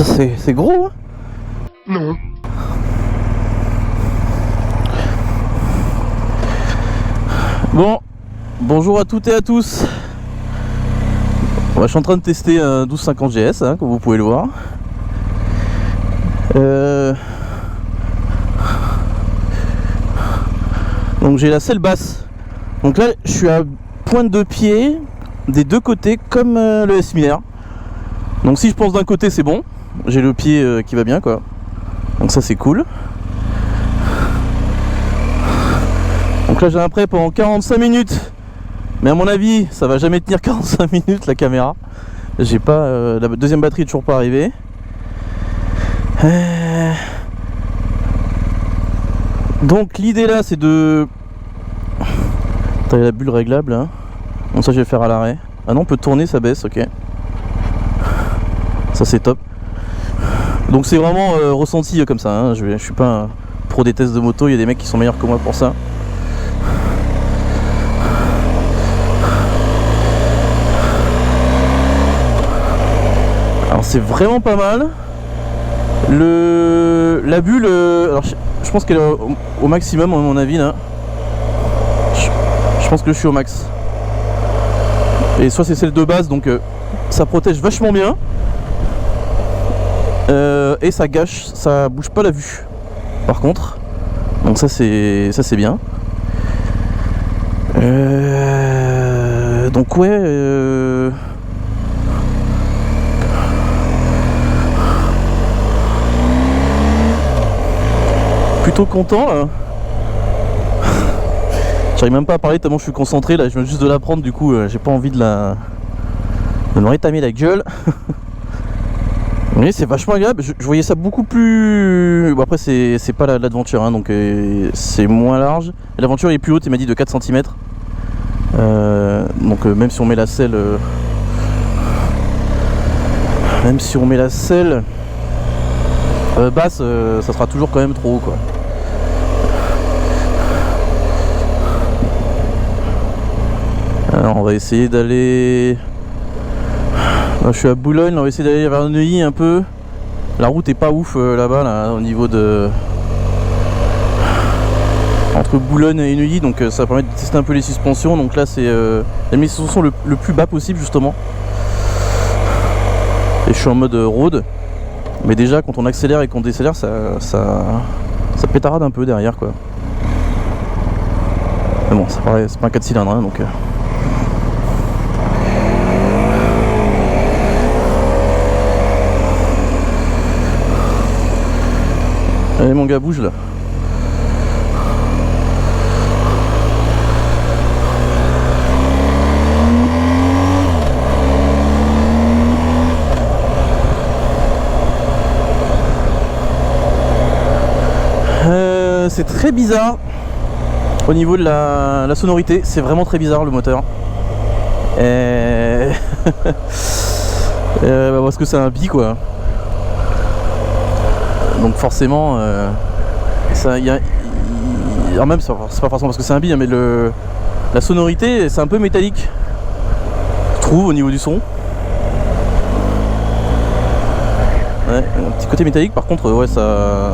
Ça c'est gros, hein? Non. Bon, bonjour à toutes et à tous. Je suis en train de tester un 1250 GS, hein, comme vous pouvez le voir. Donc j'ai la selle basse. Donc là, je suis à pointe de pied des deux côtés, comme le S1000R. Donc si je pense d'un côté, c'est bon. J'ai le pied qui va bien, quoi. Donc ça, c'est cool. Donc là, j'ai un prêt pendant 45 minutes. Mais à mon avis, ça va jamais tenir 45 minutes la caméra. J'ai pas la deuxième batterie est toujours pas arrivée. Donc l'idée là, c'est de... T'as la bulle réglable, hein. Bon, ça je vais faire à l'arrêt. Ah non, on peut tourner, ça baisse, ok. Ça c'est top. Donc c'est vraiment ressenti comme ça, hein. Je suis pas un pro des tests de moto. Il y a des mecs qui sont meilleurs que moi pour ça. Alors c'est vraiment pas mal. La bulle, alors je pense qu'elle est au maximum à mon avis là. Je pense que je suis au max. Et soit c'est celle de base, donc ça protège vachement bien. Et ça gâche, ça bouge pas la vue. Par contre, donc ça c'est bien. Donc ouais. Plutôt content là. J'arrive même pas à parler tellement je suis concentré là, je viens juste de la prendre, du coup j'ai pas envie de me rétamer la gueule. Mais c'est vachement agréable, je voyais ça beaucoup plus... Bon après c'est pas l'Adventure, hein, donc c'est moins large. L'Adventure est plus haute, il m'a dit de 4 cm. Donc même si on met la selle... Même si on met la selle basse, ça sera toujours quand même trop haut, quoi. Alors on va essayer d'aller... Là, je suis à Boulogne, on va essayer d'aller vers Neuilly un peu. La route est pas ouf là-bas, là, au niveau de... Entre Boulogne et Neuilly, donc ça permet de tester un peu les suspensions. Donc là c'est la mise de suspension le plus bas possible justement. Et je suis en mode road. Mais déjà quand on accélère et qu'on décélère, ça pétarade un peu derrière, quoi. Mais bon, c'est pareil, c'est pas un 4 cylindres, hein, donc... Allez mon gars, bouge là. C'est très bizarre au niveau de la sonorité, c'est vraiment très bizarre le moteur. Parce que c'est un bi, quoi. Donc forcément ça, alors même c'est pas forcément parce que c'est un bi, hein, mais la sonorité c'est un peu métallique, je trouve, au niveau du son. Ouais, un petit côté métallique. Par contre ouais, ça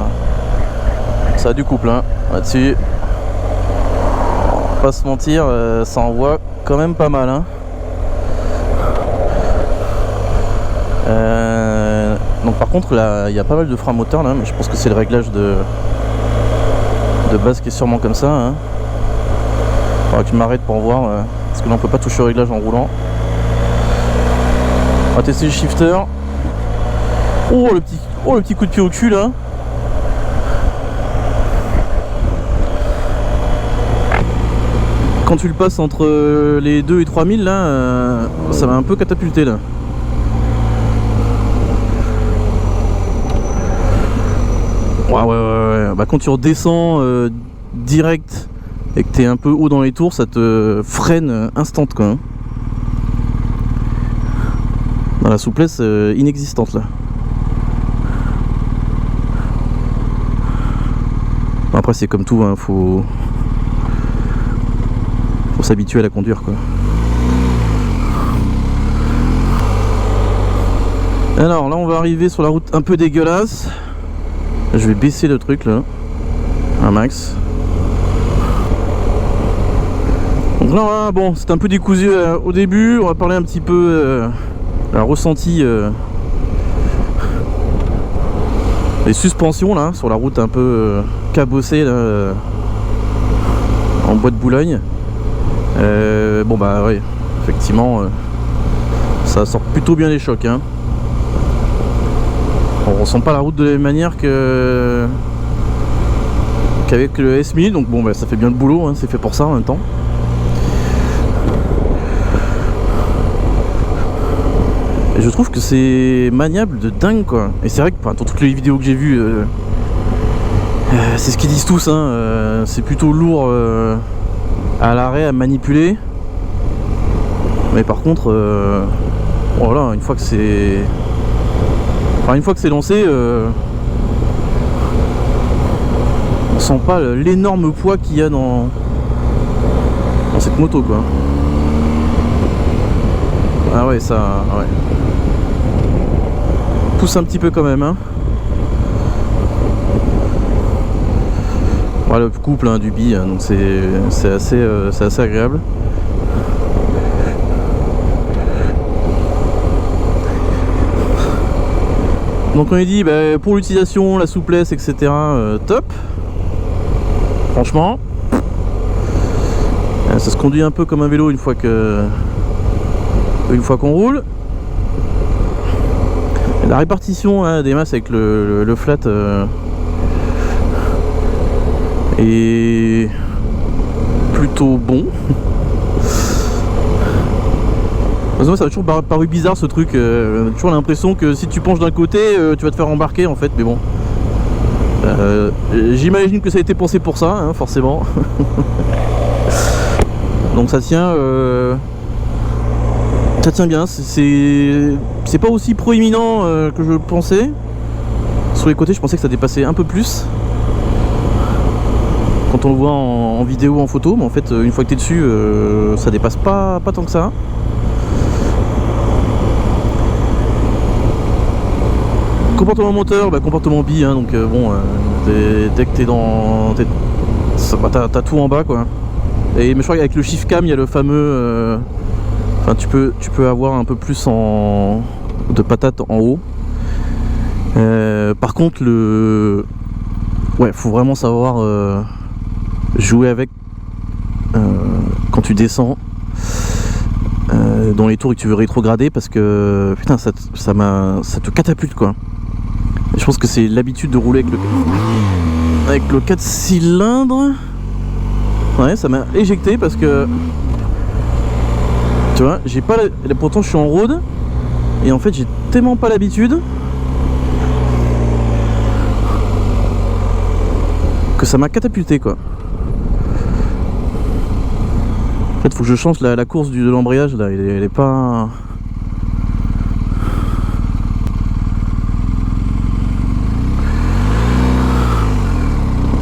a du couple, hein, là-dessus. On va pas se mentir, ça envoie quand même pas mal, hein. Donc par contre là il y a pas mal de freins moteurs là, mais je pense que c'est le réglage de base qui est sûrement comme ça, hein. Faudra que je m'arrête pour voir, parce que là on peut pas toucher au réglage en roulant. On va tester le shifter. Oh le petit coup de pied au cul là. Quand tu le passes entre les 2 et 3000 là, ça va un peu catapulter là. Ouais. Bah quand tu redescends direct et que t'es un peu haut dans les tours, ça te freine instant, quoi, hein. Dans la souplesse inexistante là. Après c'est comme tout, hein, faut s'habituer à la conduire, quoi. Alors là on va va arriver sur la route un peu dégueulasse. Je vais baisser le truc là, un max. Donc là, bon, c'est un peu décousu au début. On va parler un petit peu un ressenti les suspensions là sur la route un peu cabossée là, en bois de Boulogne. Bon bah oui, effectivement, ça sort plutôt bien les chocs. Hein. On ressent pas la route de la même manière qu'avec le S1000, donc bon bah ça fait bien le boulot, hein, c'est fait pour ça en même temps. Et je trouve que c'est maniable de dingue quoi. Et c'est vrai que dans toutes les vidéos que j'ai vues, c'est ce qu'ils disent tous, hein, c'est plutôt lourd à l'arrêt à manipuler. Mais par contre, voilà, une fois que c'est lancé, on sent pas l'énorme poids qu'il y a dans cette moto quoi. Ah ouais, ça, ouais. Pousse un petit peu quand même, hein. Voilà, le couple hein, du bi, hein, donc c'est assez agréable. Donc on est dit bah, pour l'utilisation, la souplesse, etc. Top. Franchement, ça se conduit un peu comme un vélo une fois qu'on roule. La répartition hein, des masses avec le flat est plutôt bon. Moi ça m'a toujours paru bizarre ce truc, j'ai toujours l'impression que si tu penches d'un côté tu vas te faire embarquer en fait, mais bon. J'imagine que ça a été pensé pour ça, hein, forcément. Donc ça tient bien, c'est pas aussi proéminent que je pensais. Sur les côtés je pensais que ça dépassait un peu plus quand on le voit en vidéo ou en photo, mais en fait une fois que t'es dessus ça dépasse pas tant que ça. Comportement moteur, bah, comportement bi, hein, donc bon, dès que t'es dans... t'as tout en bas quoi. Mais je crois qu'avec le shift cam il y a le fameux... Enfin tu peux avoir un peu plus de patate en haut. Par contre ouais, faut vraiment savoir jouer avec quand tu descends dans les tours et que tu veux rétrograder, parce que putain ça te catapulte quoi. Et je pense que c'est l'habitude de rouler avec le 4 cylindres. Ouais, ça m'a éjecté parce que tu vois, j'ai pas pourtant je suis en road et en fait j'ai tellement pas l'habitude que ça m'a catapulté quoi. En fait faut que je change la course de l'embrayage là, elle est pas...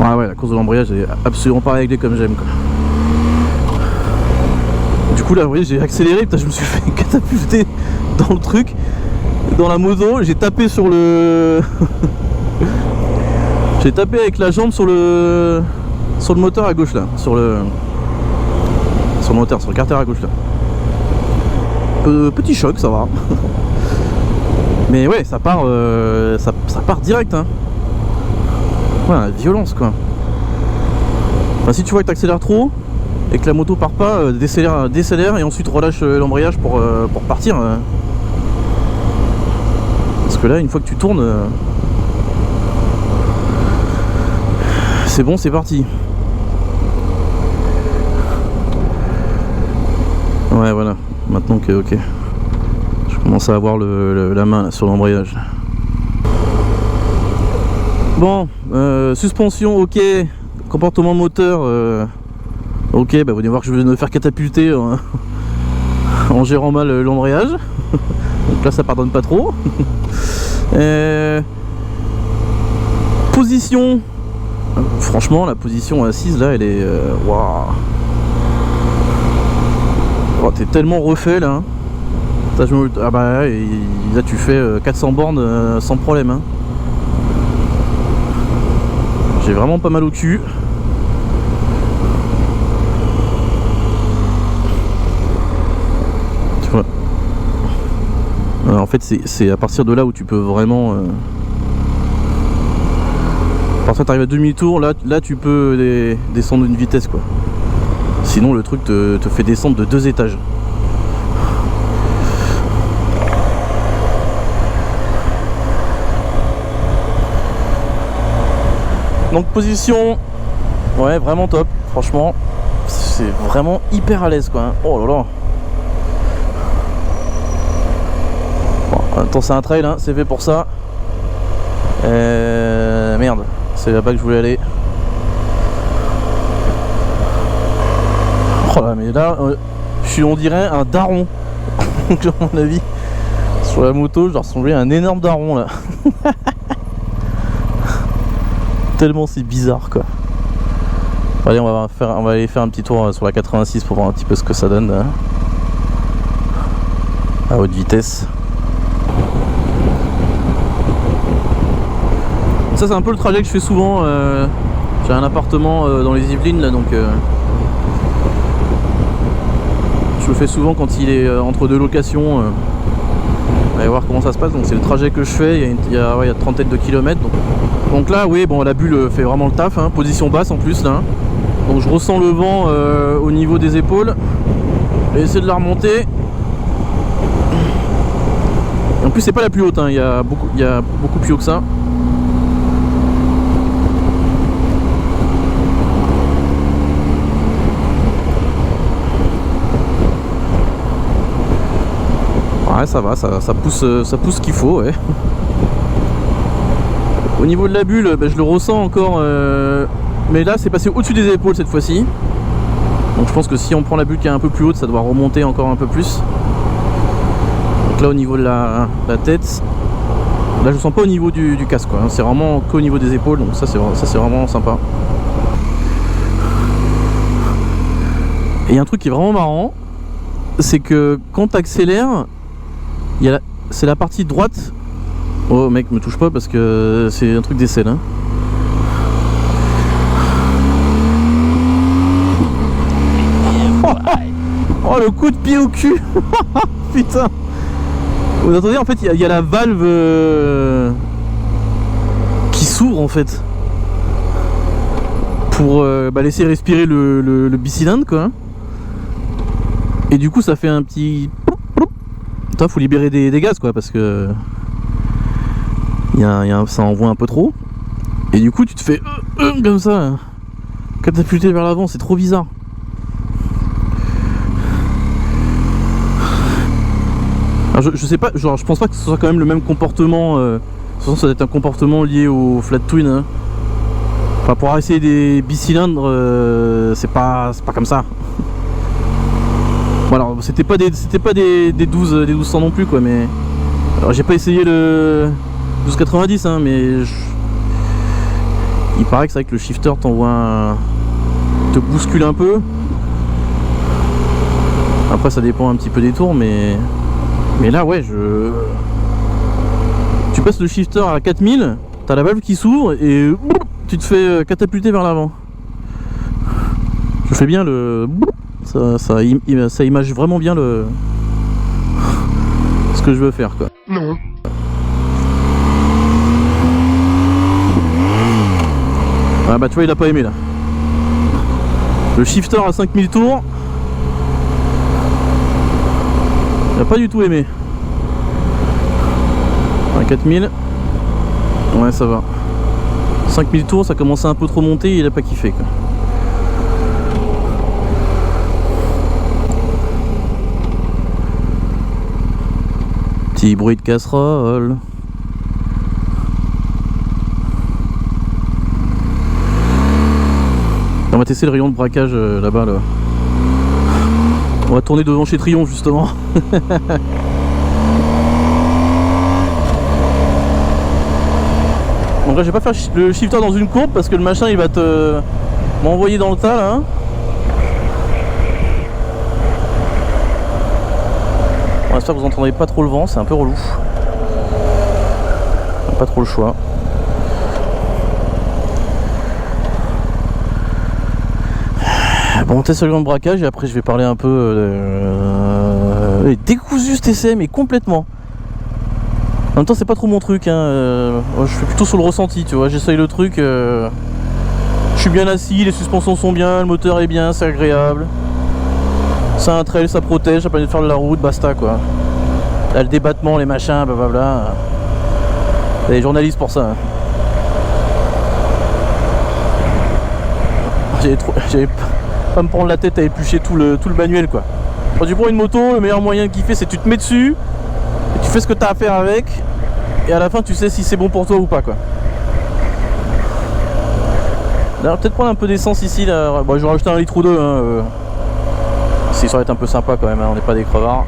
Ah ouais, la course de l'embrayage est absolument pas réglée comme j'aime quoi. Du coup là vous voyez j'ai accéléré, putain, je me suis fait catapulter dans le truc, dans la moto, j'ai tapé sur le... j'ai tapé avec la jambe sur le moteur à gauche là, sur le moteur, sur le carter à gauche là. Petit choc, ça va. Mais ouais, ça part direct hein. Ouais, la violence quoi. Enfin, si tu vois que t'accélères trop et que la moto part pas, décélère et ensuite relâche l'embrayage pour partir. Parce que là, une fois que tu tournes, c'est bon, c'est parti. Ouais, voilà. Maintenant que, ok, je commence à avoir la main là, sur l'embrayage. Bon, suspension, ok. Comportement moteur, ok, bah vous allez voir que je vais me faire catapulter en gérant mal l'embrayage. Donc là ça pardonne pas trop. Position, franchement la position assise là elle est... waouh. Oh, t'es tellement refait là. Ça, ah bah ouais, là tu fais 400 bornes sans problème hein. J'ai vraiment pas mal au cul. Tu vois. Alors, en fait c'est à partir de là où tu peux vraiment à partir t'arrives à demi-tour, là tu peux descendre d'une vitesse quoi. Sinon le truc te fait descendre de 2 étages. Donc position, ouais vraiment top, franchement, c'est vraiment hyper à l'aise quoi. Hein. Oh là là. Bon, attends, c'est un trail, hein, c'est fait pour ça. Merde, c'est là-bas que je voulais aller. Oh là, mais là, je suis, on dirait un daron. À mon avis, sur la moto, je ressemblais à un énorme daron là. Tellement c'est bizarre quoi. Allez, on va aller faire un petit tour sur la 86 pour voir un petit peu ce que ça donne hein, à haute vitesse. Ça c'est un peu le trajet que je fais souvent. J'ai un appartement dans les Yvelines là, donc je le fais souvent quand il est entre 2 locations. Allez voir comment ça se passe. Donc c'est le trajet que je fais. Il y a 30 de kilomètres. Donc là, oui, bon, la bulle fait vraiment le taf. Hein, position basse en plus là. Donc je ressens le vent au niveau des épaules. Je vais essayer de la remonter. Et en plus, c'est pas la plus haute. Hein, il y a beaucoup plus haut que ça. Ouais, ça va, ça pousse ce qu'il faut, ouais. Au niveau de la bulle, bah, je le ressens encore, mais là c'est passé au-dessus des épaules cette fois-ci. Donc je pense que si on prend la bulle qui est un peu plus haute, ça doit remonter encore un peu plus. Donc là au niveau de la tête, là je sens pas au niveau du casque, quoi. C'est vraiment qu'au niveau des épaules, donc ça c'est vraiment sympa. Et il y a un truc qui est vraiment marrant, c'est que quand tu accélères, c'est la partie droite. Oh mec, me touche pas parce que c'est un truc d'essai là. Oh le coup de pied au cul. Putain. Vous entendez, en fait il y a la valve qui s'ouvre en fait pour laisser respirer le bicylindre quoi. Et du coup ça fait un petit... Putain, faut libérer des gaz quoi, parce que ça envoie un peu trop. Et du coup tu te fais comme ça, catapulter vers l'avant, c'est trop bizarre. Alors je sais pas, genre je pense pas que ce soit quand même le même comportement. De toute façon ça doit être un comportement lié au flat twin. Hein. Enfin, pour essayer des bicylindres, c'est pas comme ça. Bon, alors c'était pas des 1200 non plus quoi, mais alors j'ai pas essayé le 1290 hein, mais il paraît que c'est vrai que le shifter te bouscule un peu. Après ça dépend un petit peu des tours, mais là ouais, tu passes le shifter à 4000, t'as la valve qui s'ouvre et tu te fais catapulter vers l'avant. Je fais bien le... Ça image vraiment bien ce que je veux faire quoi. Non. Ah bah tu vois, il a pas aimé là. Le shifter à 5000 tours, il a pas du tout aimé. À 4000, ouais ça va. 5000 tours, ça commençait un peu trop monter, il a pas kiffé quoi. Petit bruit de casserole. On va tester le rayon de braquage là-bas là. On va tourner devant chez Triomphe justement. Donc là je vais pas faire le shifter dans une courbe parce que le machin il va m'envoyer dans le tas là. J'espère que vous entendrez pas trop le vent, c'est un peu relou. Pas trop le choix. Bon, test sur le grand braquage et après je vais parler un peu décousu cet essai, mais complètement. En même temps, c'est pas trop mon truc, hein. Je fais plutôt sur le ressenti, tu vois. J'essaye le truc. Je suis bien assis, les suspensions sont bien, le moteur est bien, c'est agréable. C'est un trail, ça protège, ça permet de faire de la route, basta quoi. Là, le débattement, les machins, blablabla. Il y a des journalistes pour ça. Hein. J'avais pas me prendre la tête à éplucher tout le manuel quoi. Quand tu prends une moto, le meilleur moyen de kiffer, c'est que tu te mets dessus et tu fais ce que tu as à faire avec. Et à la fin, tu sais si c'est bon pour toi ou pas quoi. D'ailleurs, peut-être prendre un peu d'essence ici là. Bon, je vais rajouter un litre ou deux. Hein, si ça va être un peu sympa quand même. Hein, on n'est pas des crevards.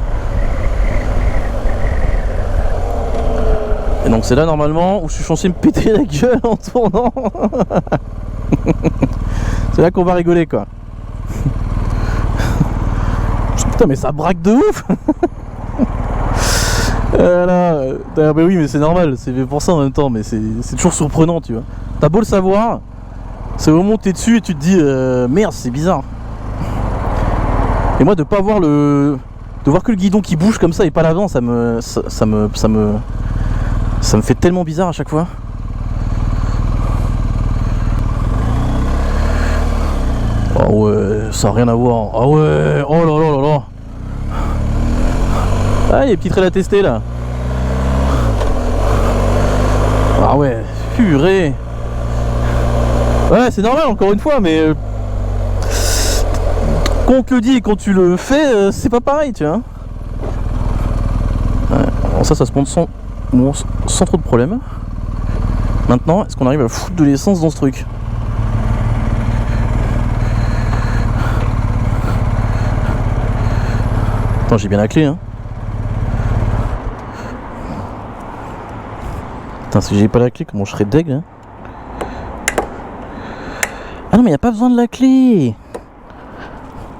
Et donc c'est là normalement où je suis censé me péter la gueule en tournant. C'est là qu'on va rigoler quoi. Putain mais ça braque de ouf. Voilà. Bah oui mais c'est normal, c'est fait pour ça en même temps, mais c'est toujours surprenant tu vois. T'as beau le savoir, c'est au moment où t'es dessus et tu te dis merde c'est bizarre. Et moi de pas voir de voir que le guidon qui bouge comme ça et pas l'avant, ça me fait tellement bizarre à chaque fois. Ah ouais, ça n'a rien à voir. Ah ouais, oh là là là là. Ah, il y a des petits trails à tester là. Ah ouais, purée. Ouais, c'est normal encore une fois, mais quand on te le dit et quand tu le fais, c'est pas pareil, tu vois. Ouais, alors ça se monte sans trop de problème. Maintenant, est-ce qu'on arrive à foutre de l'essence dans ce truc? Attends, j'ai bien la clé, hein. Putain, si j'ai pas la clé, comment je serais deg, hein. Ah non, mais y a pas besoin de la clé.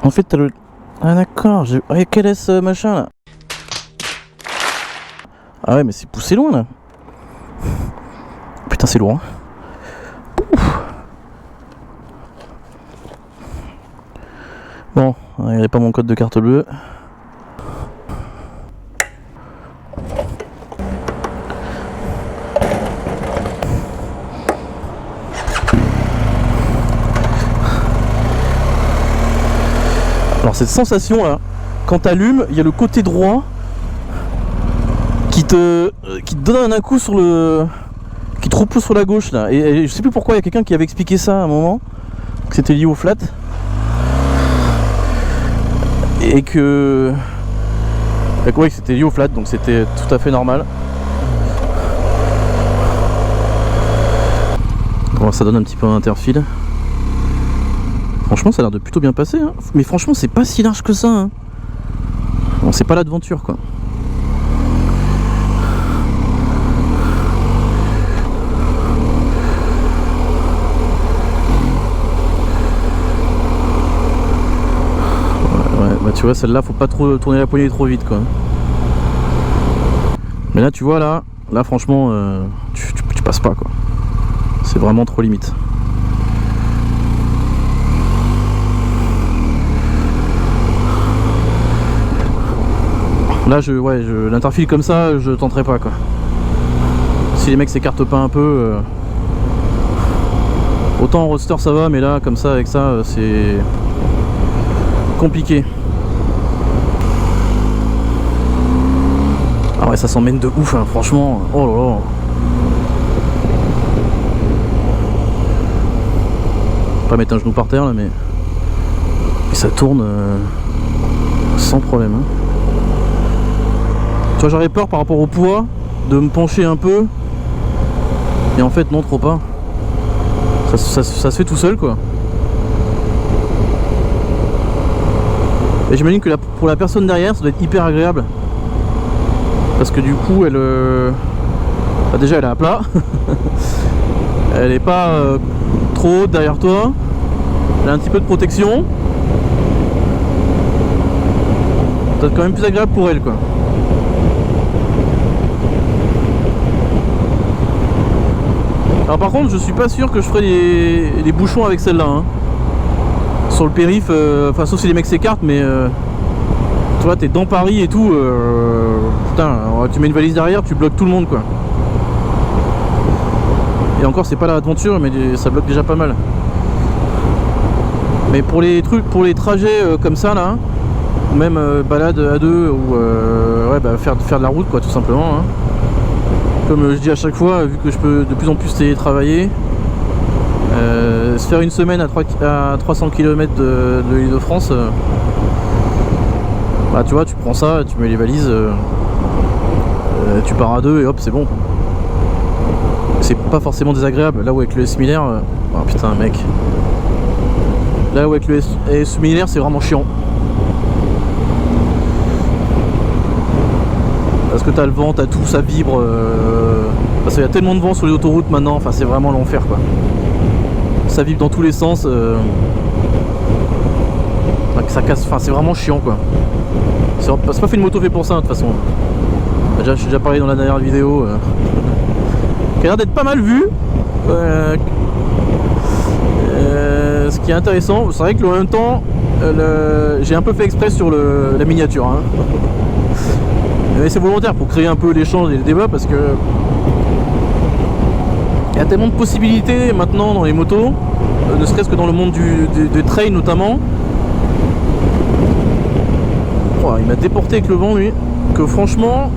En fait, t'as le... Ah d'accord, quel est ce machin, là? Ah ouais, mais c'est poussé loin, là. Putain, c'est loin. Bon, il n'y avait pas mon code de carte bleue. Alors cette sensation là, quand t'allumes, il y a le côté droit qui te donne un coup sur le... qui te repousse sur la gauche là. Et je sais plus pourquoi, il y a quelqu'un qui avait expliqué ça à un moment, que c'était lié au flat. Et que... ouais, c'était lié au flat, donc c'était tout à fait normal. Bon, ça donne un petit peu un interfile. Franchement ça a l'air de plutôt bien passer hein. Mais franchement c'est pas si large que ça hein. Bon c'est pas l'aventure quoi. Ouais, bah tu vois celle-là faut pas trop tourner la poignée trop vite quoi. Mais là tu vois là franchement tu passes pas quoi. C'est vraiment trop limite. Là l'interfile comme ça je tenterai pas quoi. Si les mecs s'écartent pas un peu autant en roadster ça va, mais là comme ça avec ça c'est compliqué. Ah ouais ça s'emmène de ouf hein, franchement. Oh là là. Pas mettre un genou par terre là mais ça tourne sans problème hein. Tu vois j'aurais peur par rapport au poids de me pencher un peu et en fait non trop pas. Ça se fait tout seul quoi. Et j'imagine que pour la personne derrière ça doit être hyper agréable. Parce que du coup elle... bah déjà elle est à plat. Elle est pas trop haute derrière toi. Elle a un petit peu de protection. Ça doit être quand même plus agréable pour elle quoi. Alors par contre je suis pas sûr que je ferai les bouchons avec celle-là hein. Sur le périph', enfin sauf si les mecs s'écartent, mais tu vois t'es dans Paris et tout, putain tu mets une valise derrière, tu bloques tout le monde quoi. Et encore c'est pas l'aventure mais ça bloque déjà pas mal. Mais pour les trucs, pour les trajets comme ça là, ou même balade à deux ou ouais, bah, faire de la route quoi tout simplement hein. Comme je dis à chaque fois, vu que je peux de plus en plus télétravailler, se faire une semaine à 300 km de l'Île-de-France, bah tu vois, tu prends ça, tu mets les valises, tu pars à deux et hop c'est bon. C'est pas forcément désagréable. Là où avec le S1000R, oh putain mec, là où avec le S1000R c'est vraiment chiant. Parce que t'as le vent, t'as tout, ça vibre. Parce qu'il y a tellement de vent sur les autoroutes maintenant, enfin c'est vraiment l'enfer quoi. Ça vibre dans tous les sens. Ça casse, enfin c'est vraiment chiant quoi. C'est pas fait une moto fait pour ça de toute façon. Déjà, je suis déjà parlé dans la dernière vidéo. Qui a l'air d'être pas mal vue. Ce qui est intéressant, c'est vrai que en même temps, j'ai un peu fait exprès sur la miniature. Hein. Mais c'est volontaire pour créer un peu l'échange et le débat parce que il y a tellement de possibilités maintenant dans les motos, ne serait-ce que dans le monde du trail notamment. Oh, il m'a déporté avec le vent lui, que franchement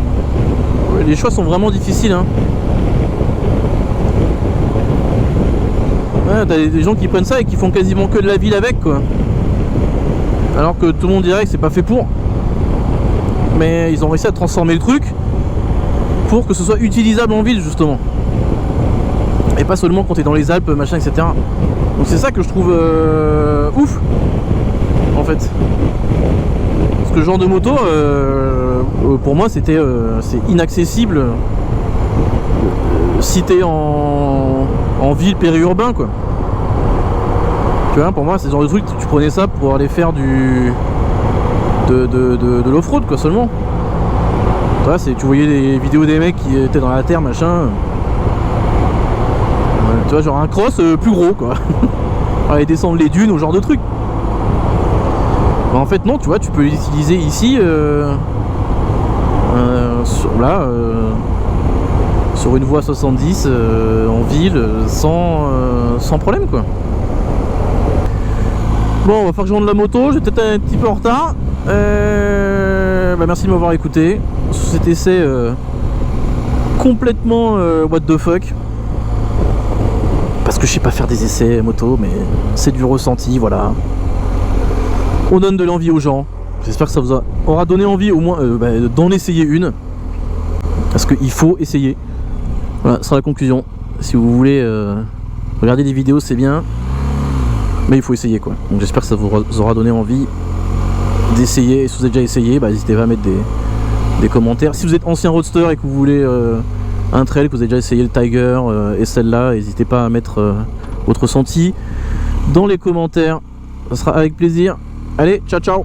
les choix sont vraiment difficiles hein. Ouais, t'as des gens qui prennent ça et qui font quasiment que de la ville avec quoi. Alors que tout le monde dirait que c'est pas fait pour. Mais ils ont réussi à transformer le truc pour que ce soit utilisable en ville justement. Et pas seulement quand t'es dans les Alpes, machin, etc. Donc c'est ça que je trouve ouf en fait. Parce que ce genre de moto, pour moi c'est inaccessible si t'es en ville périurbain quoi. Tu vois, pour moi c'est le genre de truc, tu prenais ça pour aller faire de l'off-road quoi seulement. Tu voyais des vidéos des mecs qui étaient dans la terre machin. Tu vois genre un cross plus gros quoi. Aller descendre les dunes ou genre de truc. Bah, en fait non, tu vois, tu peux l'utiliser ici sur une voie 70 en ville sans problème quoi. Bon, on va faire que je rentre la moto, j'ai peut-être un petit peu en retard. Bah, merci de m'avoir écouté sur cet essai complètement what the fuck. Parce que je sais pas faire des essais moto, mais c'est du ressenti, voilà. On donne de l'envie aux gens. J'espère que ça vous aura donné envie au moins d'en essayer une. Parce qu'il faut essayer. Voilà, c'est la conclusion. Si vous voulez regarder des vidéos, c'est bien. Mais il faut essayer quoi. Donc j'espère que ça vous aura donné envie d'essayer. Et si vous avez déjà essayé, bah, n'hésitez pas à mettre des commentaires. Si vous êtes ancien roadster et que vous voulez un trail, que vous avez déjà essayé le Tiger et celle-là, n'hésitez pas à mettre votre ressenti dans les commentaires. Ça sera avec plaisir. Allez, ciao ciao.